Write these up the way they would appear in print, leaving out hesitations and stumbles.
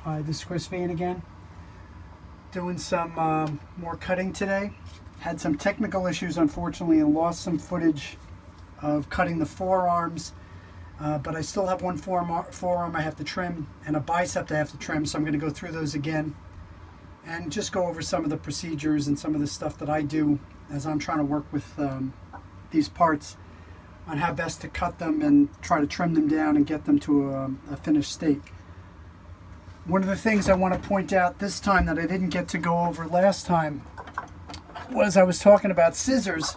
Hi, this is Chris Feehan again. Doing some more cutting today. Had some technical issues, unfortunately, and lost some footage of cutting the forearms. But I still have one forearm I have to trim and a bicep I have to trim, so I'm going to go through those again and just go over some of the procedures and some of the stuff that I do as I'm trying to work with these parts on how best to cut them and try to trim them down and get them to a finished state. One of the things I want to point out this time that I didn't get to go over last time was I was talking about scissors.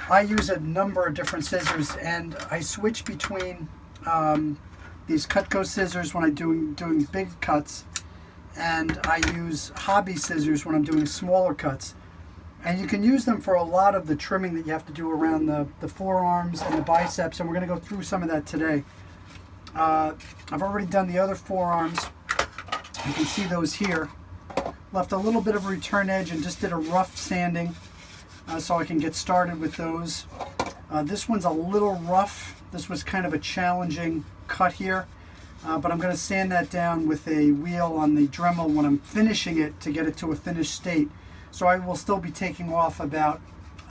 I use a number of different scissors, and I switch between these Cutco scissors when I'm doing big cuts, and I use hobby scissors when I'm doing smaller cuts. And you can use them for a lot of the trimming that you have to do around the forearms and the biceps, and we're going to go through some of that today. I've already done the other forearms. You can see those here. Left a little bit of a return edge and just did a rough sanding so I can get started with those. This one's a little rough. This was kind of a challenging cut here, but I'm going to sand that down with a wheel on the Dremel when I'm finishing it to get it to a finished state. So I will still be taking off about,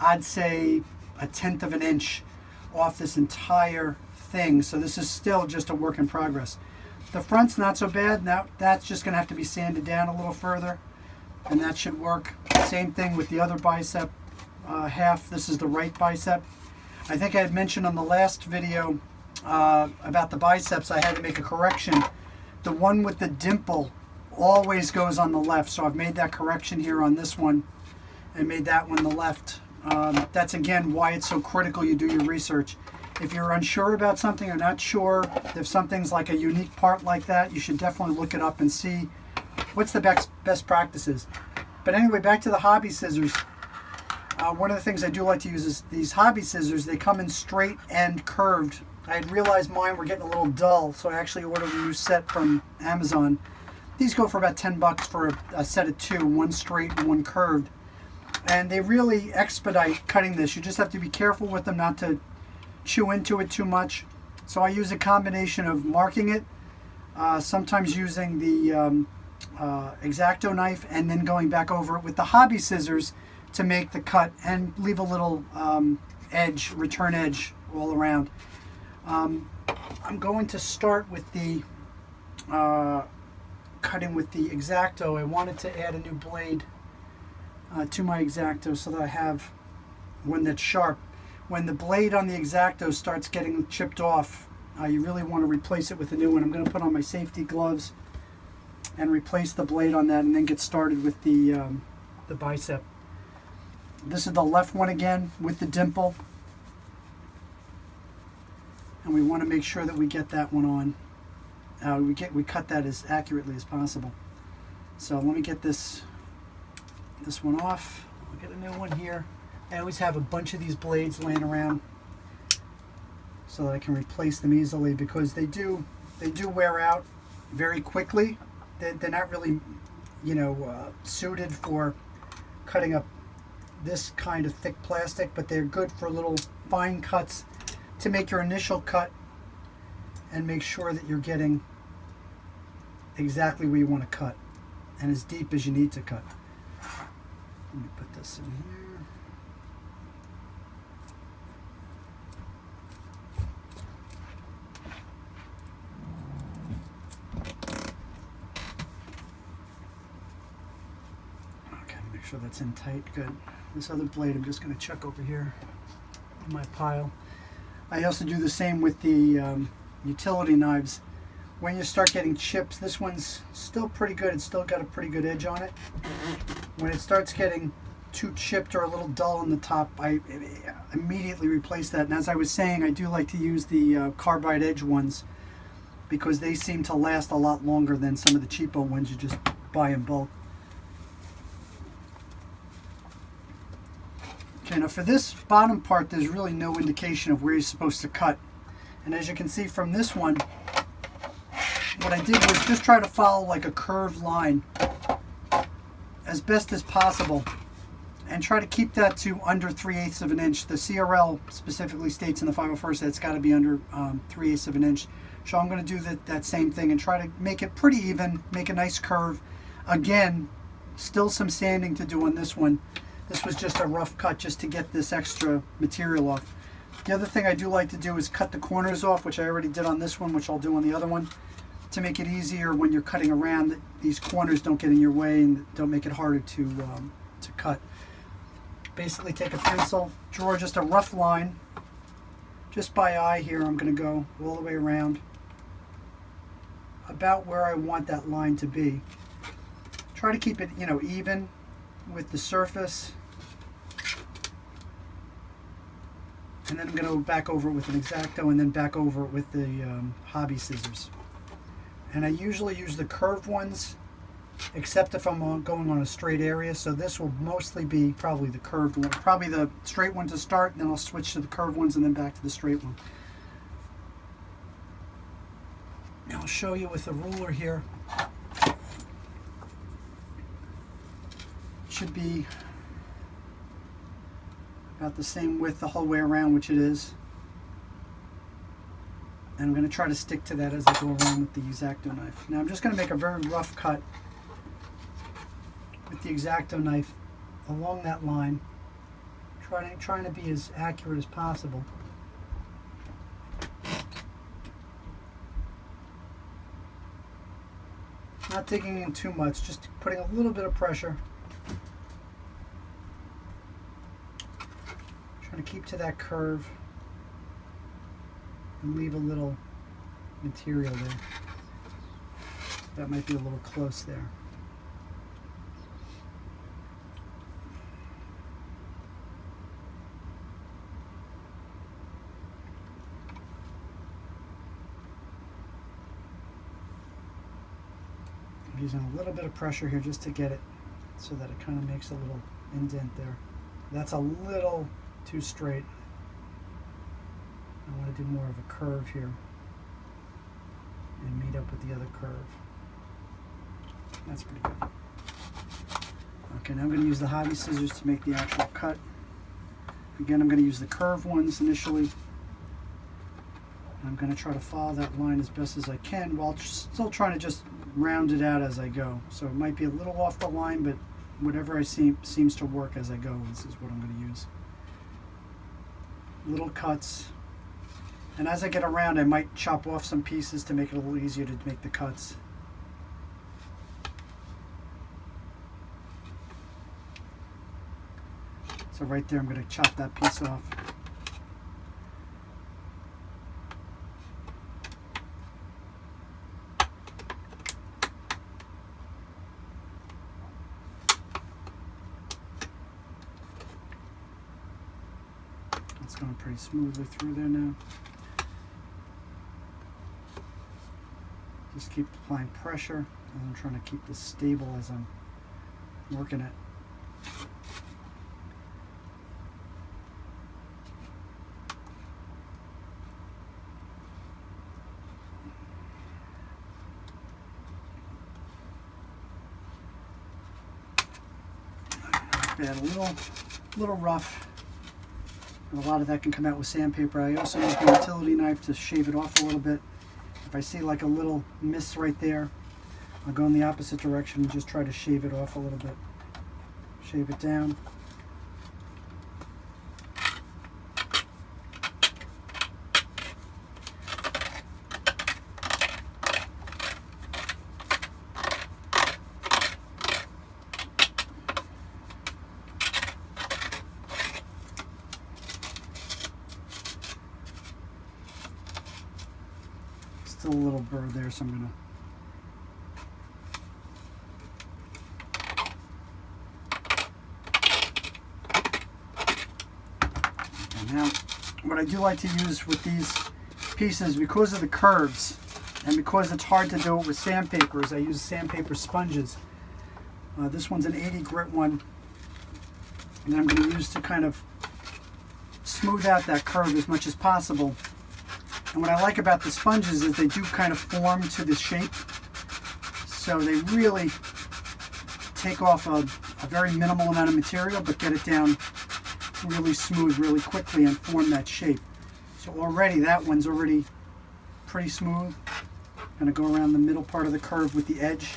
I'd say, 1/10 of an inch off this entire thing. So this is still just a work in progress. The front's not so bad. Now that's just going to have to be sanded down a little further, and that should work. Same thing with the other bicep half. This is the right bicep. I think I had mentioned on the last video about the biceps, I had to make a correction. The one with the dimple always goes on the left, so I've made that correction here on this one and made that one the left. That's again why it's so critical you do your research. If you're unsure about something or not sure if something's like a unique part like that, you should definitely look it up and see what's the best practices. But anyway, back to the hobby scissors. One of the things I do like to use is these hobby scissors. They come in straight and curved. I had realized mine were getting a little dull, so I actually ordered a new set from Amazon. These go for about $10 for a set of two, one straight and one curved. And they really expedite cutting this. You just have to be careful with them not to chew into it too much. So I use a combination of marking it, sometimes using the X-Acto knife, and then going back over it with the hobby scissors to make the cut and leave a little edge, return edge all around. I'm going to start with the cutting with the X-Acto. I wanted to add a new blade to my X-Acto so that I have one that's sharp. When the blade on the X-Acto starts getting chipped off, you really want to replace it with a new one. I'm going to put on my safety gloves and replace the blade on that, and then get started with the bicep. This is the left one again with the dimple, and we want to make sure that we get that one on. We cut that as accurately as possible. So let me get this one off. I'll get a new one here. I always have a bunch of these blades laying around so that I can replace them easily, because they do wear out very quickly. They're not really, suited for cutting up this kind of thick plastic, but they're good for little fine cuts to make your initial cut and make sure that you're getting exactly where you want to cut and as deep as you need to cut. Let me put this in here. Make sure that's in tight. Good. This other blade I'm just going to chuck over here in my pile. I also do the same with the utility knives. When you start getting chips, this one's still pretty good. It's still got a pretty good edge on it. When it starts getting too chipped or a little dull on the top, I immediately replace that. And as I was saying, I do like to use the carbide edge ones because they seem to last a lot longer than some of the cheapo ones you just buy in bulk. Okay, now for this bottom part, there's really no indication of where you're supposed to cut. And as you can see from this one, what I did was just try to follow like a curved line as best as possible. and try to keep that to under 3/8 of an inch. The CRL specifically states in the 501st that it's got to be under 3/8 of an inch. So I'm going to do that same thing and try to make it pretty even, make a nice curve. Again, still some sanding to do on this one. This was just a rough cut just to get this extra material off. The other thing I do like to do is cut the corners off, which I already did on this one, which I'll do on the other one, to make it easier when you're cutting around, that these corners don't get in your way and don't make it harder to cut. Basically take a pencil, draw just a rough line, just by eye here. I'm going to go all the way around, about where I want that line to be. Try to keep it, you know, even with the surface. And then I'm going to go back over it with an X-Acto and then back over it with the hobby scissors. And I usually use the curved ones, except if I'm going on a straight area. So this will mostly be probably the curved one, probably the straight one to start, and then I'll switch to the curved ones and then back to the straight one. Now I'll show you with the ruler here. It should be about the same width the whole way around, which it is. And I'm going to try to stick to that as I go around with the X-Acto knife. Now I'm just going to make a very rough cut with the X-Acto knife along that line, trying to be as accurate as possible. Not digging in too much, just putting a little bit of pressure. Trying to keep to that curve and leave a little material there. That might be a little close there. I'm using a little bit of pressure here just to get it so that it kind of makes a little indent there. That's a little too straight. I want to do more of a curve here and meet up with the other curve. That's pretty good. Okay, now I'm going to use the hobby scissors to make the actual cut. Again, I'm going to use the curved ones initially. And I'm going to try to follow that line as best as I can while still trying to just round it out as I go. So it might be a little off the line, but whatever I see seems to work as I go. This is what I'm going to use. Little cuts. And as I get around, I might chop off some pieces to make it a little easier to make the cuts. So right there, I'm going to chop that piece off. It's going pretty smoothly through there now. Just keep applying pressure, and I'm trying to keep this stable as I'm working it. Bad, a little rough. And a lot of that can come out with sandpaper. I also use the utility knife to shave it off a little bit. If I see like a little miss right there, I'll go in the opposite direction and just try to shave it off a little bit. Shave it down. Still a little burr there, so I'm going to... Now, what I do like to use with these pieces, because of the curves, and because it's hard to do it with sandpaper, is I use sandpaper sponges. This one's an 80 grit one, and I'm going to use to kind of smooth out that curve as much as possible. And what I like about the sponges is they do kind of form to the shape, so they really take off a a very minimal amount of material, but get it down really smooth, really quickly, and form that shape. So already, that one's already pretty smooth. I'm going to go around the middle part of the curve with the edge.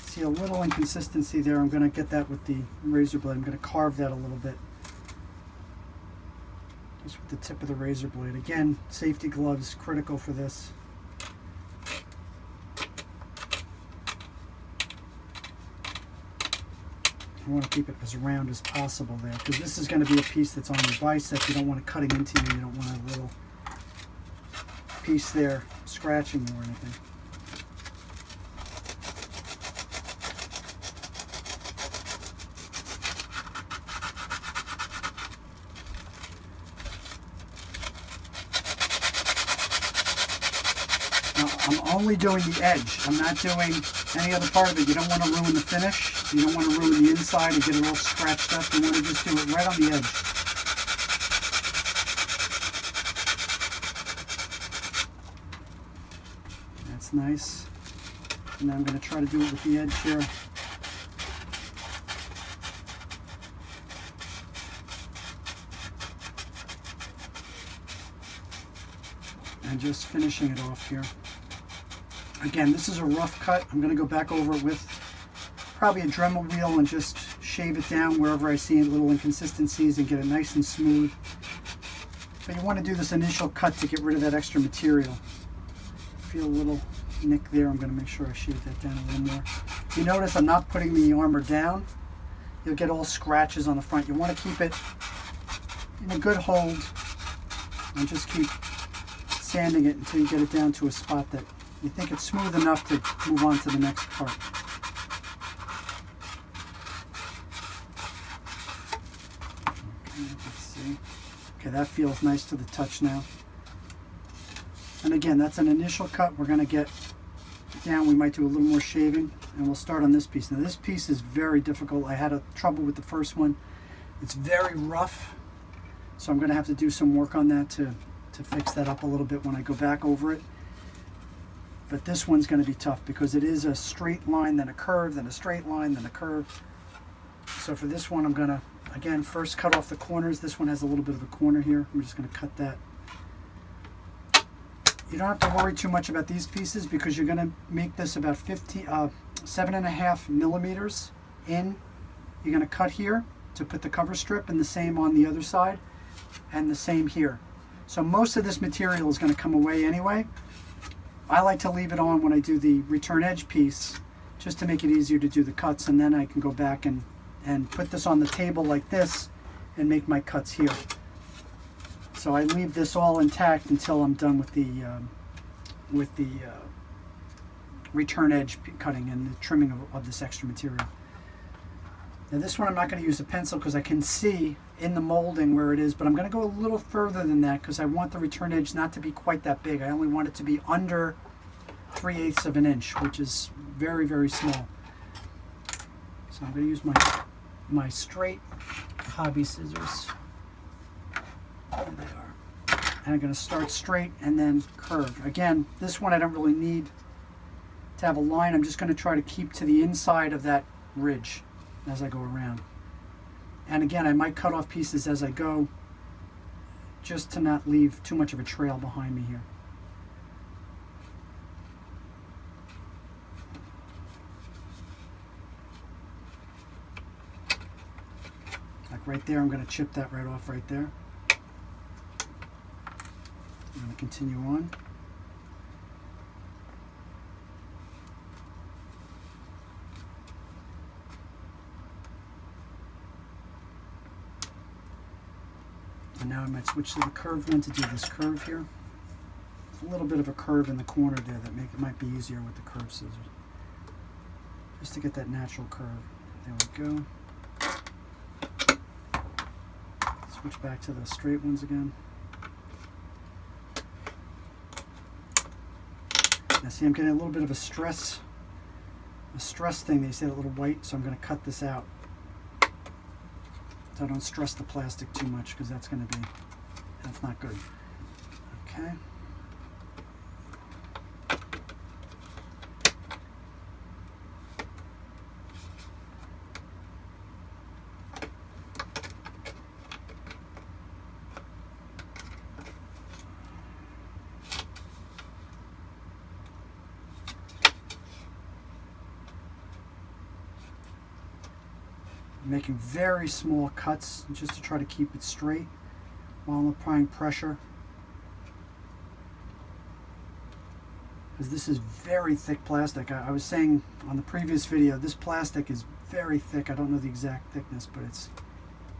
See a little inconsistency there. I'm going to get that with the razor blade. I'm going to carve that a little bit. Just with the tip of the razor blade. Again, safety gloves, critical for this. I want to keep it as round as possible there, because this is going to be a piece that's on your bicep. You don't want it cutting into you. You don't want a little piece there scratching you or anything. Now, I'm only doing the edge. I'm not doing any other part of it. You don't want to ruin the finish. You don't want to ruin the inside and get it all scratched up. You want to just do it right on the edge. That's nice. And now I'm going to try to do it with the edge here. And just finishing it off here. Again, this is a rough cut. I'm going to go back over it with probably a Dremel wheel and just shave it down wherever I see little inconsistencies and get it nice and smooth. But you want to do this initial cut to get rid of that extra material. Feel a little nick there. I'm going to make sure I shave that down a little more. You notice I'm not putting the armor down. You'll get all scratches on the front. You want to keep it in a good hold and just keep sanding it until you get it down to a spot that you think it's smooth enough to move on to the next part. Okay, let's see. Okay, that feels nice to the touch now. And again, that's an initial cut. We're going to get down. We might do a little more shaving, and we'll start on this piece. Now, this piece is very difficult. I had trouble with the first one. It's very rough, so I'm going to have to do some work on that to fix that up a little bit when I go back over it. But this one's going to be tough because it is a straight line, then a curve, then a straight line, then a curve. So for this one, I'm going to, again, first cut off the corners. This one has a little bit of a corner here. I'm just going to cut that. You don't have to worry too much about these pieces because you're going to make this about 7.5 millimeters in. You're going to cut here to put the cover strip, and the same on the other side, and the same here. So most of this material is going to come away anyway. I like to leave it on when I do the return edge piece just to make it easier to do the cuts, and then I can go back and put this on the table like this and make my cuts here. So I leave this all intact until I'm done with the return edge cutting and the trimming of this extra material. Now this one I'm not going to use a pencil because I can see in the molding where it is, but I'm going to go a little further than that because I want the return edge not to be quite that big. I only want it to be under 3/8 of an inch, which is very, very small. So I'm going to use my straight hobby scissors. There they are. And I'm going to start straight and then curve. Again, this one I don't really need to have a line. I'm just going to try to keep to the inside of that ridge as I go around. And again, I might cut off pieces as I go just to not leave too much of a trail behind me here. Like right there, I'm going to chip that right off right there. I'm going to continue on. And now I might switch to the curved one to do this curve here. There's a little bit of a curve in the corner there that might be easier with the curved scissors. Just to get that natural curve. There we go. Switch back to the straight ones again. Now see, I'm getting a little bit of a stress thing. They say that little white, so I'm going to cut this out. So I don't stress the plastic too much because that's not good. Okay. making very small cuts just to try to keep it straight while I'm applying pressure. Because this is very thick plastic. I was saying on the previous video, this plastic is very thick. I don't know the exact thickness, but it's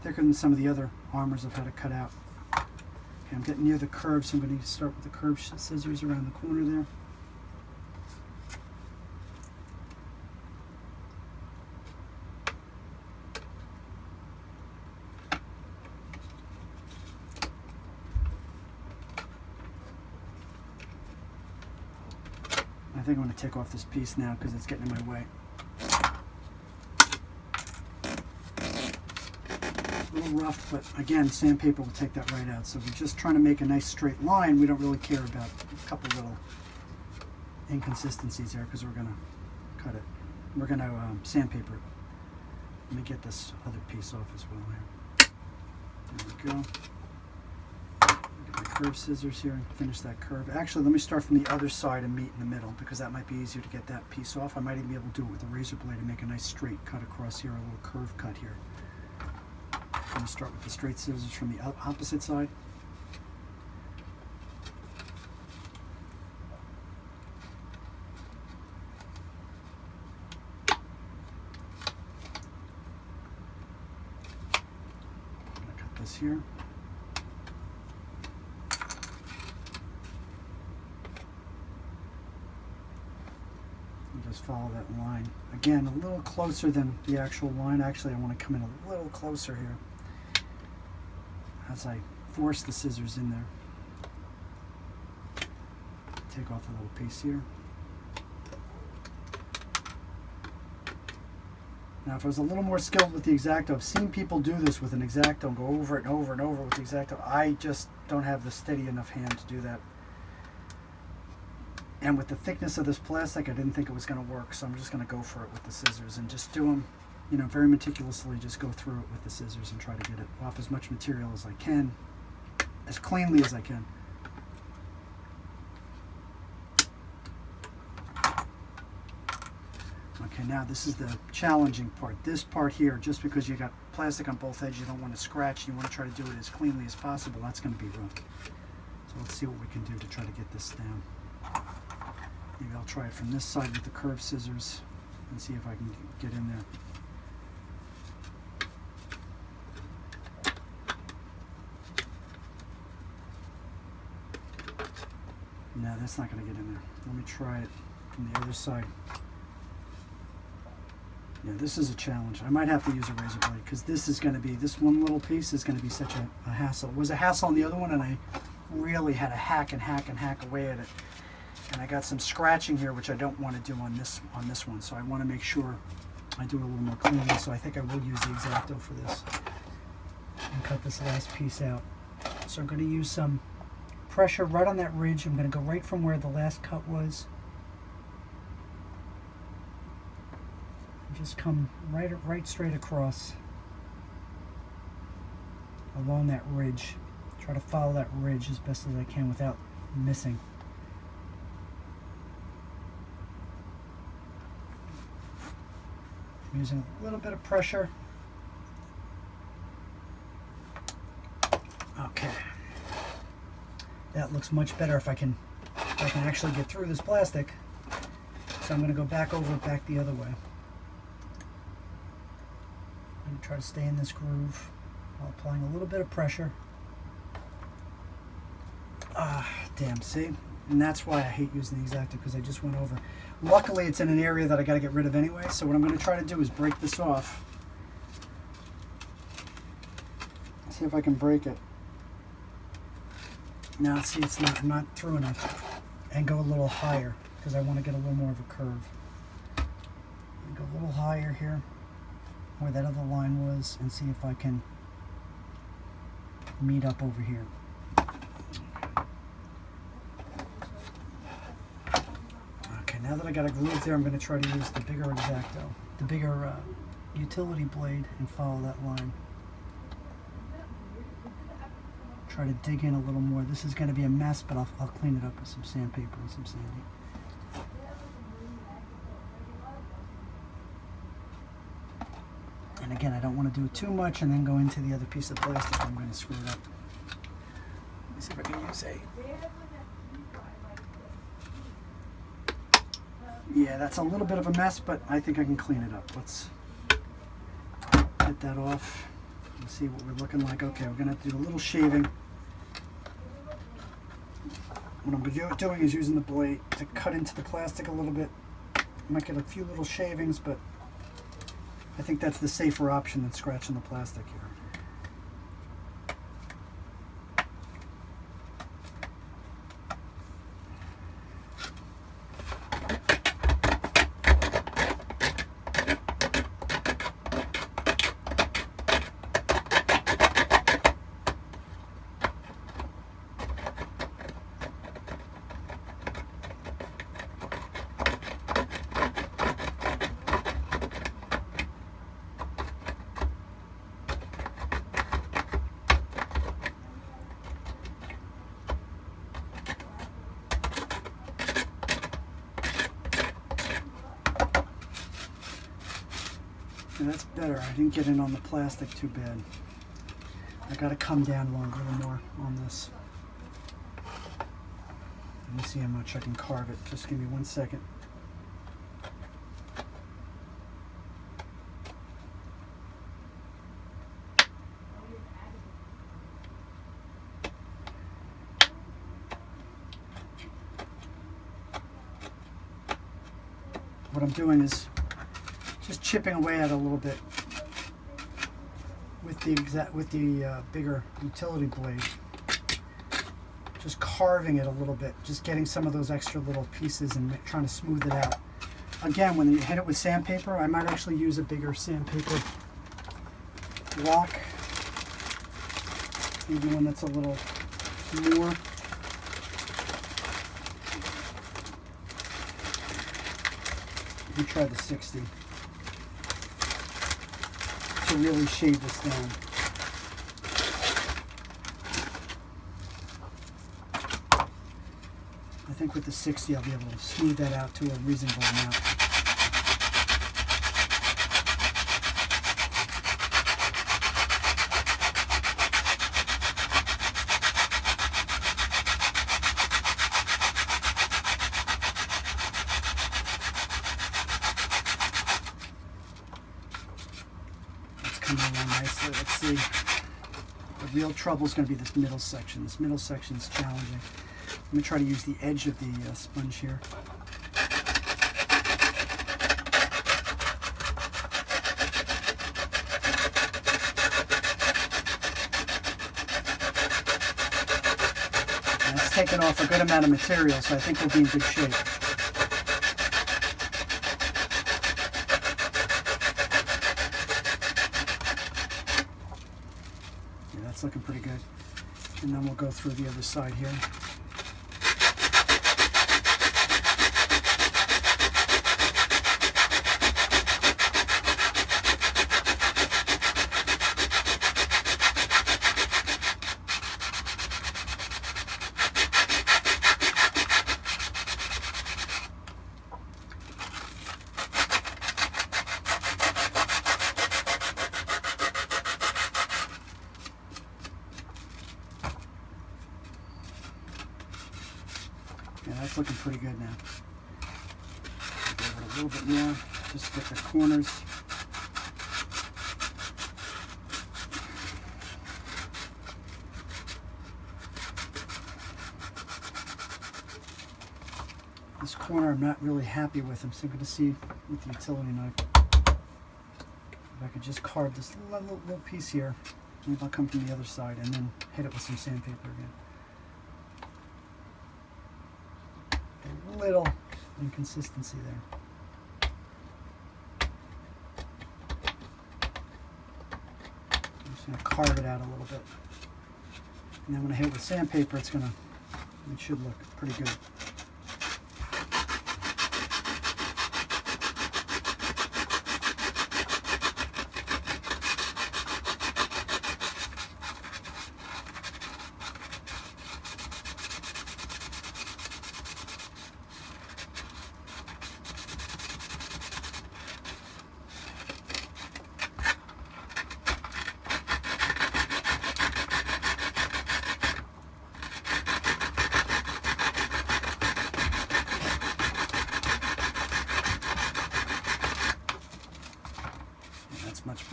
thicker than some of the other armors I've had to cut out. Okay, I'm getting near the curve, so I'm going to start with the curved scissors around the corner there. I think I'm going to take off this piece now because it's getting in my way. A little rough, but again, sandpaper will take that right out. So we're just trying to make a nice straight line. We don't really care about a couple little inconsistencies there because we're going to cut it. We're going to sandpaper it. Let me get this other piece off as well here. There we go. Get my curved scissors here and finish that curve. Actually, let me start from the other side and meet in the middle because that might be easier to get that piece off. I might even be able to do it with a razor blade and make a nice straight cut across here, a little curve cut here. I'm going to start with the straight scissors from the opposite side. I'm going to cut this here. Just follow that line. Again, a little closer than the actual line. Actually, I want to come in a little closer here as I force the scissors in there. Take off a little piece here. Now, if I was a little more skilled with the X-Acto, I've seen people do this with an X-Acto and go over it and over and over with the X-Acto. I just don't have the steady enough hand to do that. And with the thickness of this plastic, I didn't think it was going to work, so I'm just going to go for it with the scissors and just do them, you know, very meticulously. Just go through it with the scissors and try to get it off as much material as I can, as cleanly as I can. Okay, now this is the challenging part. This part here, just because you got plastic on both edges, you don't want to scratch, you want to try to do it as cleanly as possible. That's going to be rough. So let's see what we can do to try to get this down. Maybe I'll try it from this side with the curved scissors and see if I can get in there. No, that's not going to get in there. Let me try it from the other side. Yeah, this is a challenge. I might have to use a razor blade because this is going to be, this one little piece is going to be such a hassle. It was a hassle on the other one, and I really had to hack and hack and hack away at it. And I got some scratching here, which I don't want to do on this one. So I want to make sure I do it a little more cleanly. So I think I will use the X-Acto for this and cut this last piece out. So I'm going to use some pressure right on that ridge. I'm going to go right from where the last cut was. And just come right straight across along that ridge. Try to follow that ridge as best as I can without missing. I'm using a little bit of pressure. Okay. That looks much better if I can actually get through this plastic. So I'm going to go back over it, back the other way. I'm going to try to stay in this groove while applying a little bit of pressure. Ah, damn, see? And that's why I hate using the X-Acto, because I just went over. Luckily, it's in an area that I got to get rid of anyway, so what I'm going to try to do is break this off. See if I can break it. Now, see, I'm not through enough. And go a little higher, because I want to get a little more of a curve. And go a little higher here, where that other line was, and see if I can meet up over here. Now that I got a groove there, I'm going to try to use the bigger X-Acto, the bigger utility blade, and follow that line. Try to dig in a little more. This is going to be a mess, but I'll clean it up with some sandpaper and some sanding. And again, I don't want to do it too much and then go into the other piece of plastic. I'm going to screw it up. Let me see if I can use yeah, that's a little bit of a mess, but I think I can clean it up. Let's get that off and see what we're looking like. Okay, we're going to have to do a little shaving. What I'm doing is using the blade to cut into the plastic a little bit. I might get a few little shavings, but I think that's the safer option than scratching the plastic here. And that's better. I didn't get in on the plastic too bad. I got to come down a little more on this. Let me see how much I can carve it. Just give me 1 second. What I'm doing is just chipping away at it a little bit with the bigger utility blade. Just carving it a little bit, just getting some of those extra little pieces and trying to smooth it out. Again, when you hit it with sandpaper, I might actually use a bigger sandpaper block, maybe one that's a little more. Let me try the 60. To really shave this down. I think with the 60 I'll be able to smooth that out to a reasonable amount. Along nicely. Let's see. The real trouble is going to be this middle section. This middle section is challenging. I'm going to try to use the edge of the sponge here. And it's taken off a good amount of material, so I think we'll be in good shape. That's looking pretty good. And then we'll go through the other side here. Yeah, that's looking pretty good now. Give it a little bit more, just get the corners. This corner I'm not really happy with. I'm still going to see with the utility knife. If I could just carve this little piece here, maybe I'll come from the other side and then hit it with some sandpaper again. A little inconsistency there. I'm just going to carve it out a little bit. And then when I hit it with sandpaper, it should look pretty good.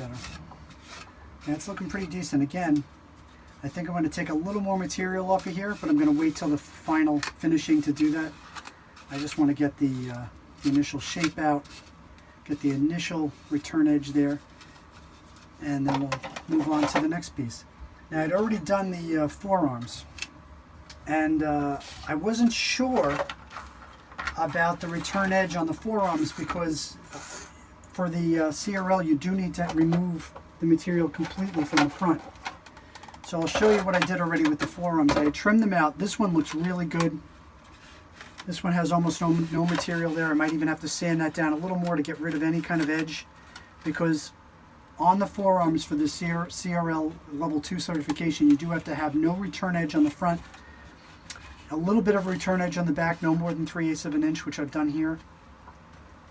better. And it's looking pretty decent. Again, I think I'm going to take a little more material off of here, but I'm going to wait till the final finishing to do that. I just want to get the initial shape out, get the initial return edge there, and then we'll move on to the next piece. Now, I'd already done the forearms, and I wasn't sure about the return edge on the forearms because for the CRL you do need to remove the material completely from the front. So I'll show you what I did already with the forearms. I trimmed them out. This one looks really good. This one has almost no material there. I might even have to sand that down a little more to get rid of any kind of edge, because on the forearms for the CRL level 2 certification you do have to have no return edge on the front, a little bit of return edge on the back, no more than 3/8 of an inch, which I've done here.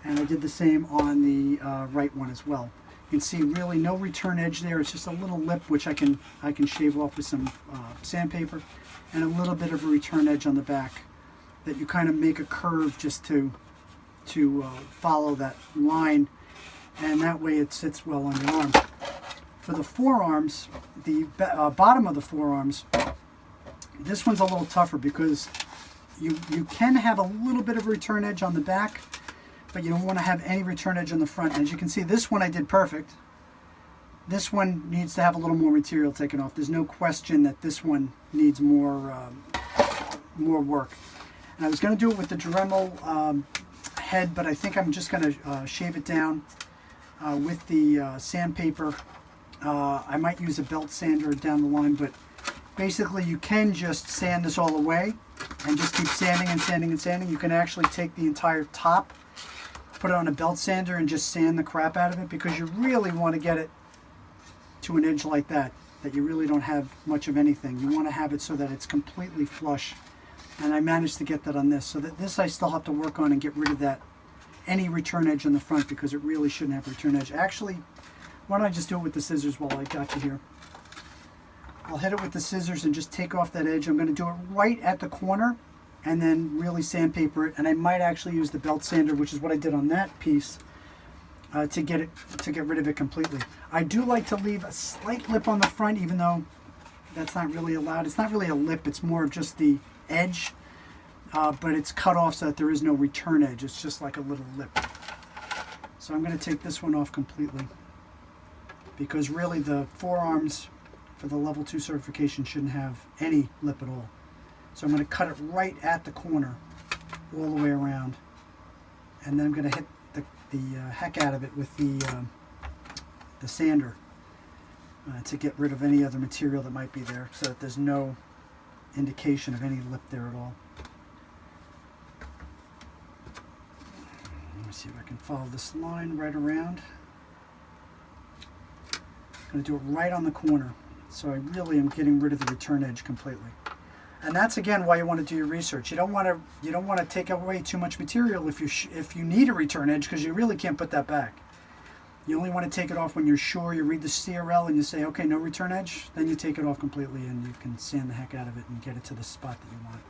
And I did the same on the right one as well. You can see really no return edge there. It's just a little lip which I can shave off with some sandpaper, and a little bit of a return edge on the back that you kind of make a curve just to follow that line, and that way it sits well on your arm. For the forearms, the bottom of the forearms, this one's a little tougher because you can have a little bit of return edge on the back, but you don't want to have any return edge on the front. And as you can see, this one I did perfect. This one needs to have a little more material taken off. There's no question that this one needs more work. And I was going to do it with the Dremel head, but I think I'm just going to shave it down with the sandpaper. I might use a belt sander down the line, but basically you can just sand this all away and just keep sanding and sanding and sanding. You can actually take the entire top, put it on a belt sander, and just sand the crap out of it, because you really want to get it to an edge like that you really don't have much of anything. You want to have it so that it's completely flush. And I managed to get that on this. So that this I still have to work on and get rid of that, any return edge on the front, because it really shouldn't have return edge. Actually, why don't I just do it with the scissors while I got you here. I'll hit it with the scissors and just take off that edge. I'm going to do it right at the corner and then really sandpaper it. And I might actually use the belt sander, which is what I did on that piece, to get rid of it completely. I do like to leave a slight lip on the front, even though that's not really allowed. It's not really a lip, it's more of just the edge, but it's cut off so that there is no return edge. It's just like a little lip. So I'm going to take this one off completely, because really the forearms for the level 2 certification shouldn't have any lip at all. So I'm going to cut it right at the corner all the way around, and then I'm going to hit the heck out of it with the sander to get rid of any other material that might be there, so that there's no indication of any lip there at all. Let me see if I can follow this line right around. I'm going to do it right on the corner, so I really am getting rid of the return edge completely. And that's again why you want to do your research. You don't want to take away too much material if you need a return edge, because you really can't put that back. You only want to take it off when you're sure. You read the CRL and you say, okay, no return edge, then you take it off completely and you can sand the heck out of it and get it to the spot that you want.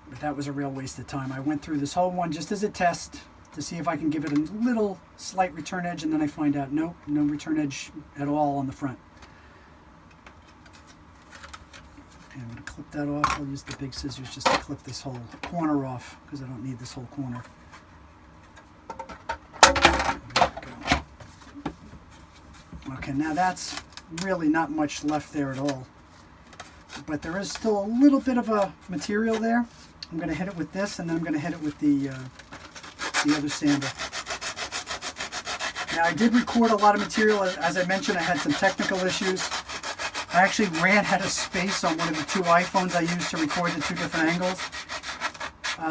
But that was a real waste of time. I went through this whole one just as a test to see if I can give it a little slight return edge, and then I find out, nope, no return edge at all on the front. Okay, I'm going to clip that off. I'll use the big scissors just to clip this whole corner off, because I don't need this whole corner. Okay, now that's really not much left there at all, but there is still a little bit of a material there. I'm going to hit it with this, and then I'm going to hit it with the other sander. Now, I did record a lot of material. As I mentioned, I had some technical issues. I actually ran out of space on one of the 2 iPhones I used to record the 2 different angles.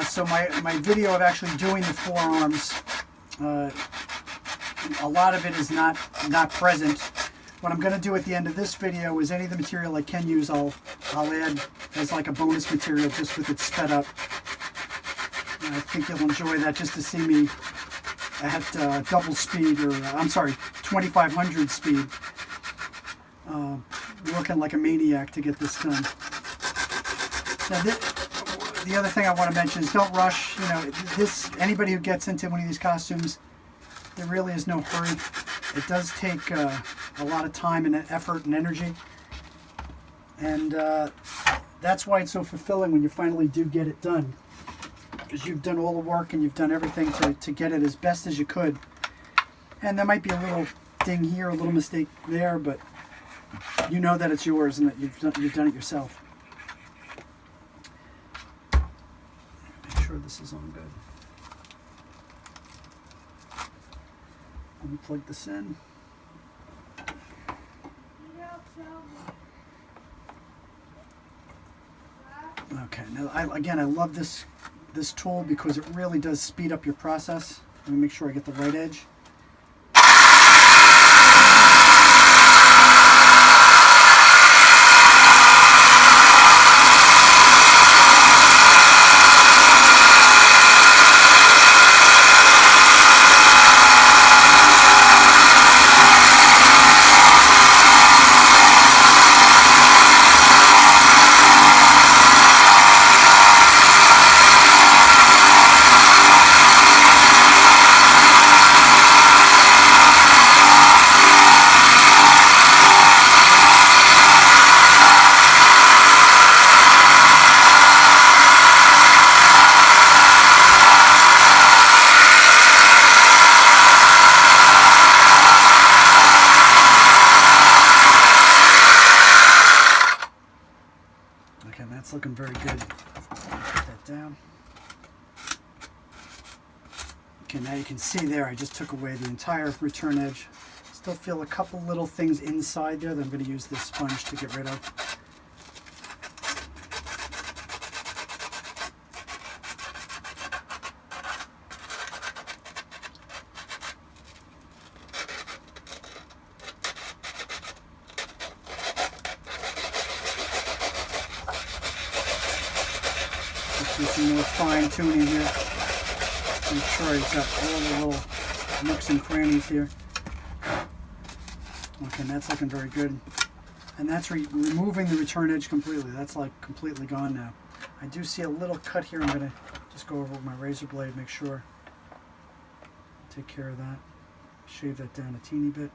So my video of actually doing the forearms, a lot of it is not present. What I'm going to do at the end of this video is any of the material I can use, I'll add as like a bonus material just with it sped up. And I think you'll enjoy that, just to see me at double speed, or I'm sorry, 2500 speed, working like a maniac to get this done. Now, the other thing I want to mention is don't rush. You know, anybody who gets into one of these costumes, There really is no hurry. It does take a lot of time and effort and energy. And that's why it's so fulfilling when you finally do get it done. Because you've done all the work and you've done everything to get it as best as you could. And there might be a little ding here, a little mistake there, but you know that it's yours and that you've done it yourself. Make sure this is on good. Let me plug this in. Okay, now I love this tool because it really does speed up your process. Let me make sure I get the right edge. Okay, that's looking very good. Put that down. Okay, now you can see there I just took away the entire return edge. Still feel a couple little things inside there that I'm going to use this sponge to get rid of. Do some more fine tuning here. Make sure he's got all the little nooks and crannies here. Okay, and that's looking very good. And that's removing the return edge completely. That's like completely gone now. I do see a little cut here. I'm going to just go over with my razor blade, make sure. Take care of that. Shave that down a teeny bit.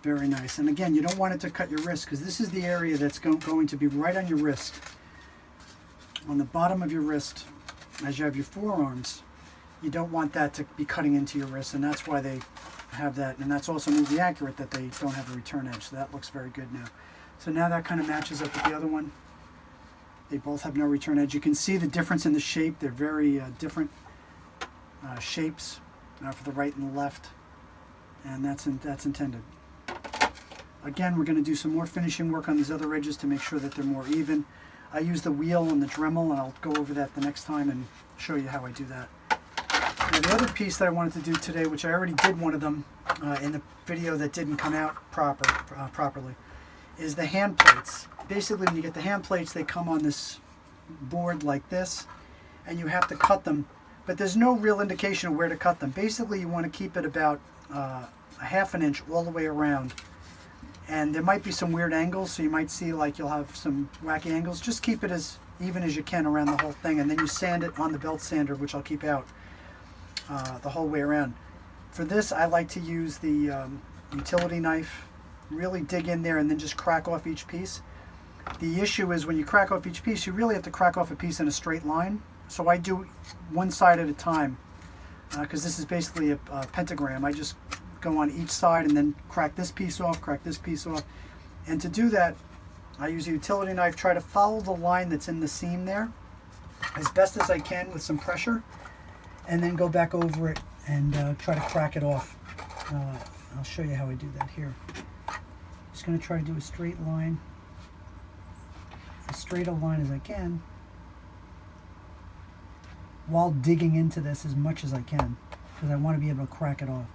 Very nice. And again, you don't want it to cut your wrist because this is the area that's going to be right on your wrist. On the bottom of your wrist, as you have your forearms, you don't want that to be cutting into your wrist, and that's why they have that. And that's also movie accurate that they don't have a return edge. So that looks very good now. So now that kind of matches up with the other one. They both have no return edge. You can see the difference in the shape. They're very different shapes for the right and the left, and that's intended. Again, we're going to do some more finishing work on these other edges to make sure that they're more even. I use the wheel and the Dremel, and I'll go over that the next time and show you how I do that. Now, the other piece that I wanted to do today, which I already did one of them in the video that didn't come out properly, is the hand plates. Basically, when you get the hand plates, they come on this board like this, and you have to cut them, but there's no real indication of where to cut them. Basically, you want to keep it about a ½ inch all the way around. And there might be some weird angles, so you might see like you'll have some wacky angles. Just keep it as even as you can around the whole thing, and then you sand it on the belt sander, which I'll keep out the whole way around. For this, I like to use the utility knife, really dig in there and then just crack off each piece. The issue is when you crack off each piece, you really have to crack off a piece in a straight line. So I do one side at a time, because this is basically a pentagram. I just go on each side and then crack this piece off, crack this piece off. And to do that, I use a utility knife, try to follow the line that's in the seam there as best as I can with some pressure, and then go back over it and try to crack it off. I'll show you how I do that here. Just going to try to do a straight line, as straight a line as I can, while digging into this as much as I can, because I want to be able to crack it off.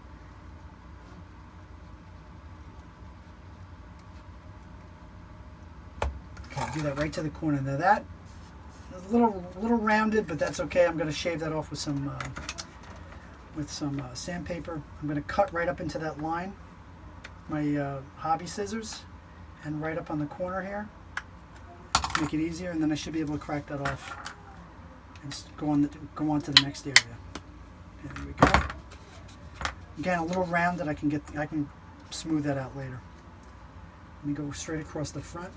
do that right to the corner. Now that is a little rounded, but that's okay. I'm going to shave that off with some sandpaper. I'm going to cut right up into that line, my hobby scissors, and right up on the corner here. Make it easier, and then I should be able to crack that off and go on to the next area. Okay, there we go. Again, a little rounded. I can smooth that out later. Let me go straight across the front.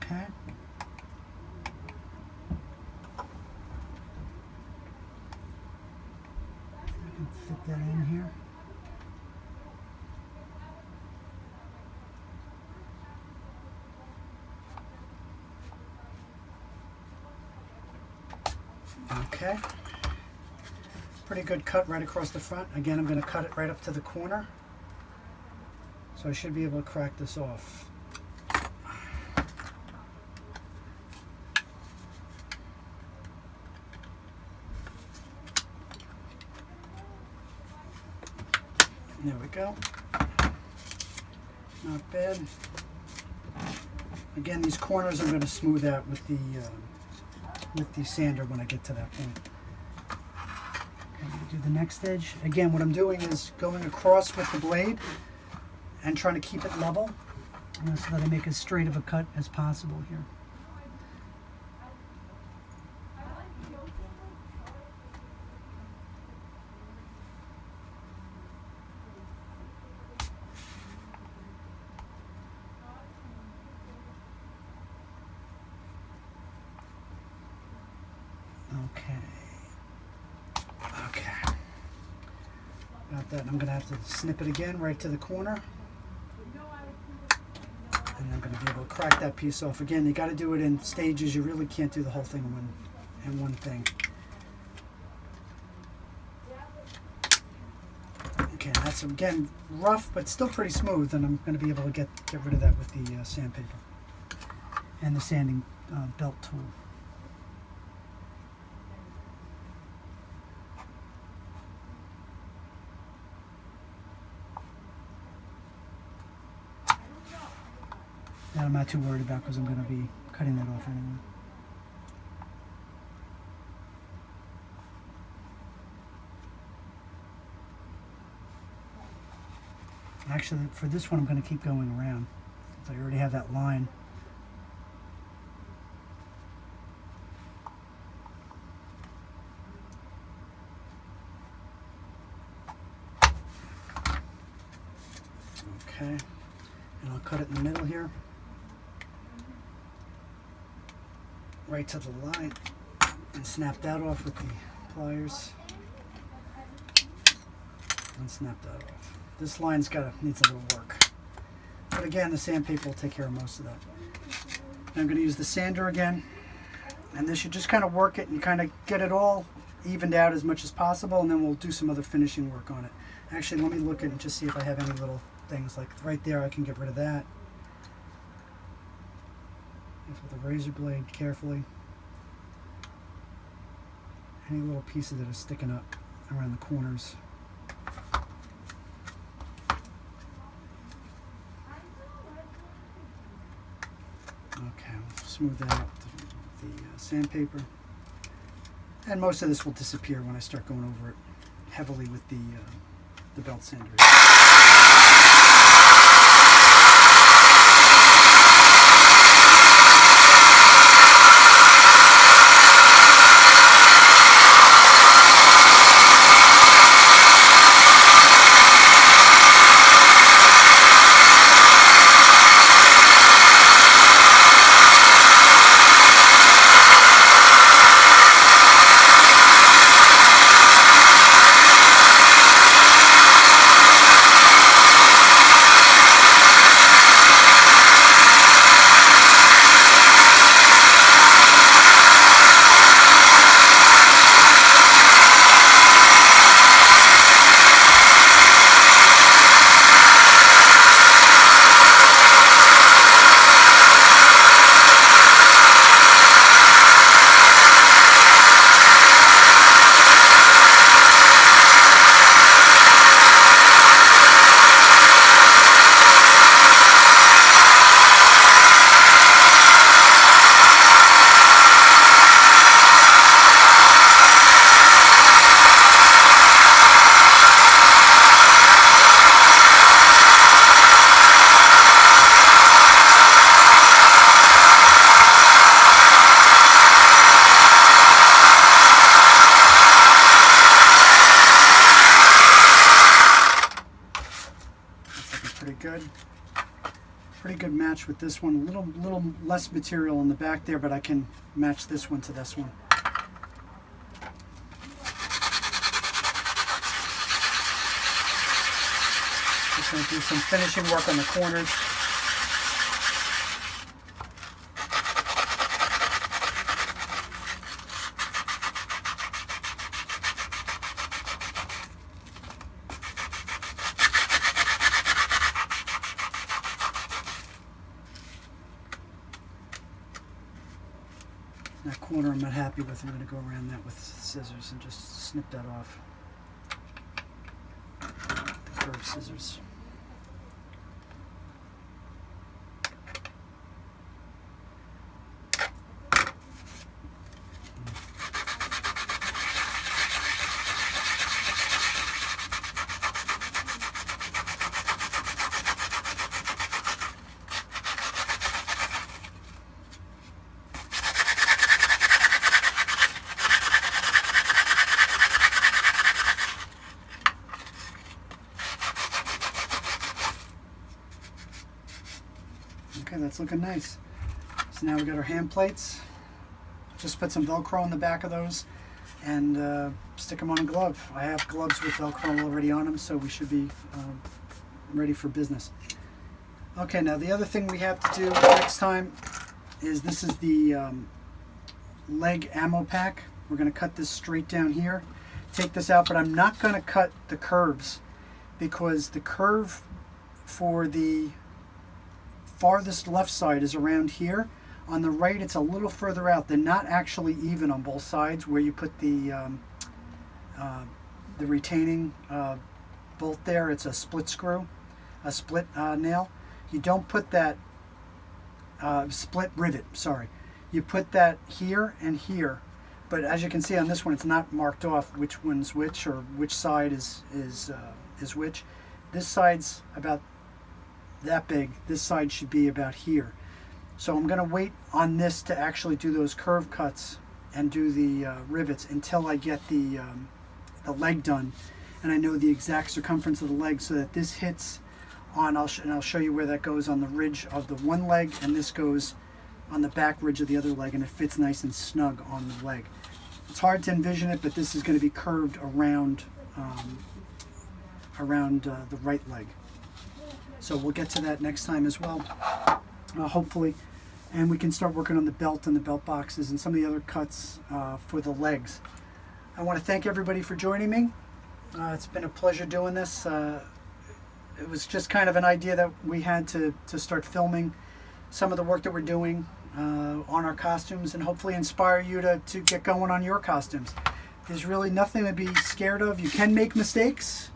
Okay. I can fit that in here. Okay. Pretty good cut right across the front. Again, I'm going to cut it right up to the corner. So I should be able to crack this off. There we go. Not bad. Again, these corners I'm going to smooth out with the sander when I get to that point. Okay, I'm going to do the next edge. Again, what I'm doing is going across with the blade and trying to keep it level, so that I make as straight of a cut as possible here. Okay. Got that. I'm going to have to snip it again right to the corner. And I'm going to be able to crack that piece off. Again, you got to do it in stages. You really can't do the whole thing in one thing. Okay, that's again rough, but still pretty smooth. And I'm going to be able to get rid of that with the sandpaper and the sanding belt tool. That I'm not too worried about because I'm going to be cutting that off anyway. Actually, for this one I'm going to keep going around since I already have that line. Okay, and I'll cut it in the middle here. Right to the line and snap that off with the pliers and snap that off. This line's needs a little work, but again the sandpaper will take care of most of that. Now I'm going to use the sander again, and this should just kind of work it and kind of get it all evened out as much as possible, and then we'll do some other finishing work on it. Actually, let me look at it and just see if I have any little things like right there. I can get rid of that. With a razor blade carefully. Any little pieces that are sticking up around the corners. Okay, we'll smooth that out with the sandpaper. And most of this will disappear when I start going over it heavily with the belt sander. good. Pretty good match with this one. A little less material in the back there, but I can match this one to this one. Just going to do some finishing work on the corners. That corner I'm not happy with. I'm going to go around that with scissors and just snip that off. The curved scissors. Okay, that's looking nice. So now we got our hand plates. Just put some Velcro on the back of those and stick them on a glove. I have gloves with Velcro already on them, so we should be ready for business. Okay, now the other thing we have to do next time is this is the leg ammo pack. We're going to cut this straight down here. Take this out, but I'm not going to cut the curves because the curve for the farthest left side is around here. On the right, it's a little further out. They're not actually even on both sides where you put the retaining bolt there. It's a split screw, a split nail. You don't put that split rivet, sorry. You put that here and here. But as you can see on this one, it's not marked off which one's which or which side is which. This side's about that big. This side should be about here. So I'm going to wait on this to actually do those curve cuts and do the rivets until I get the leg done and I know the exact circumference of the leg, so that this hits on, and I'll show you where that goes on the ridge of the one leg, and this goes on the back ridge of the other leg, and it fits nice and snug on the leg. It's hard to envision it, but this is going to be curved around the right leg. So we'll get to that next time as well, hopefully. And we can start working on the belt and the belt boxes and some of the other cuts for the legs. I want to thank everybody for joining me. It's been a pleasure doing this. It was just kind of an idea that we had to start filming some of the work that we're doing on our costumes and hopefully inspire you to get going on your costumes. There's really nothing to be scared of. You can make mistakes.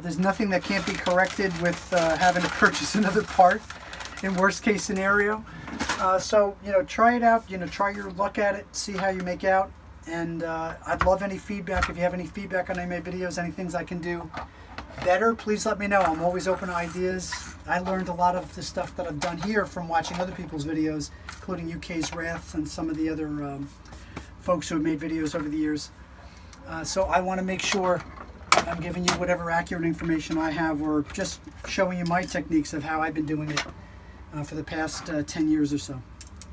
There's nothing that can't be corrected with having to purchase another part in worst case scenario. So, try it out, try your luck at it, see how you make out. And I'd love any feedback. If you have any feedback on any of my videos, any things I can do better, please let me know. I'm always open to ideas. I learned a lot of the stuff that I've done here from watching other people's videos, including UK's Wrath and some of the other folks who have made videos over the years. So I want to make sure I'm giving you whatever accurate information I have, or just showing you my techniques of how I've been doing it for the past 10 years or so.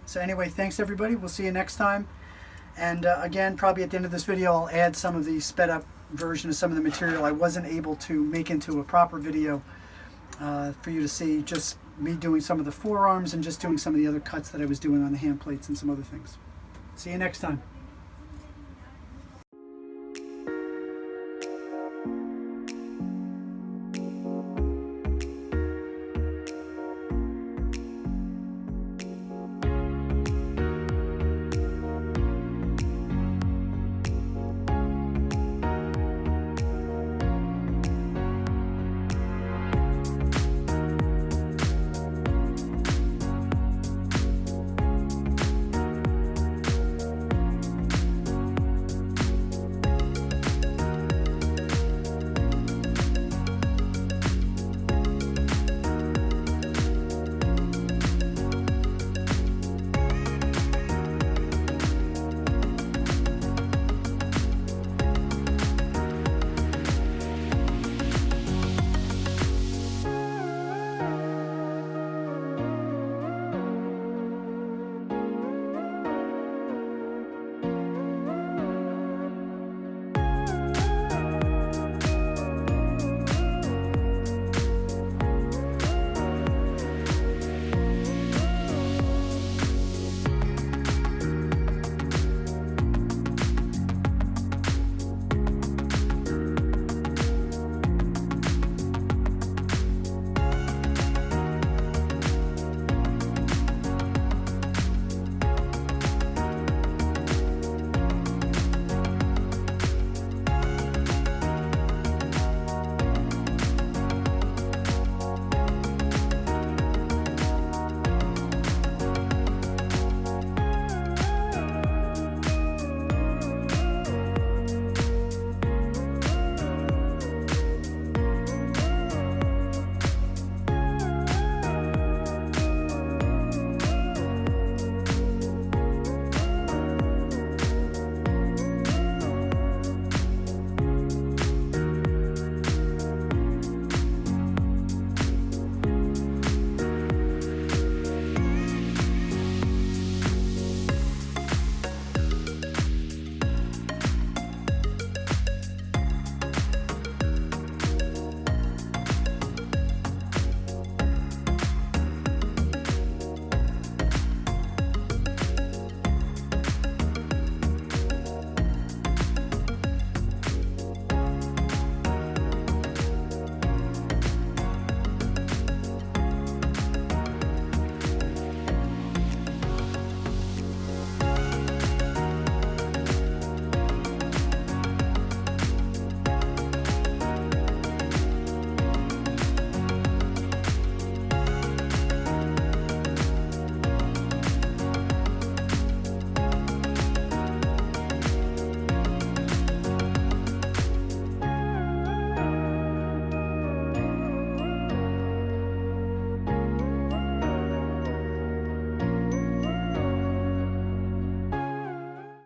So anyway, thanks everybody. We'll see you next time. And again, probably at the end of this video, I'll add some of the sped up version of some of the material I wasn't able to make into a proper video for you to see. Just me doing some of the forearms and just doing some of the other cuts that I was doing on the hand plates and some other things. See you next time.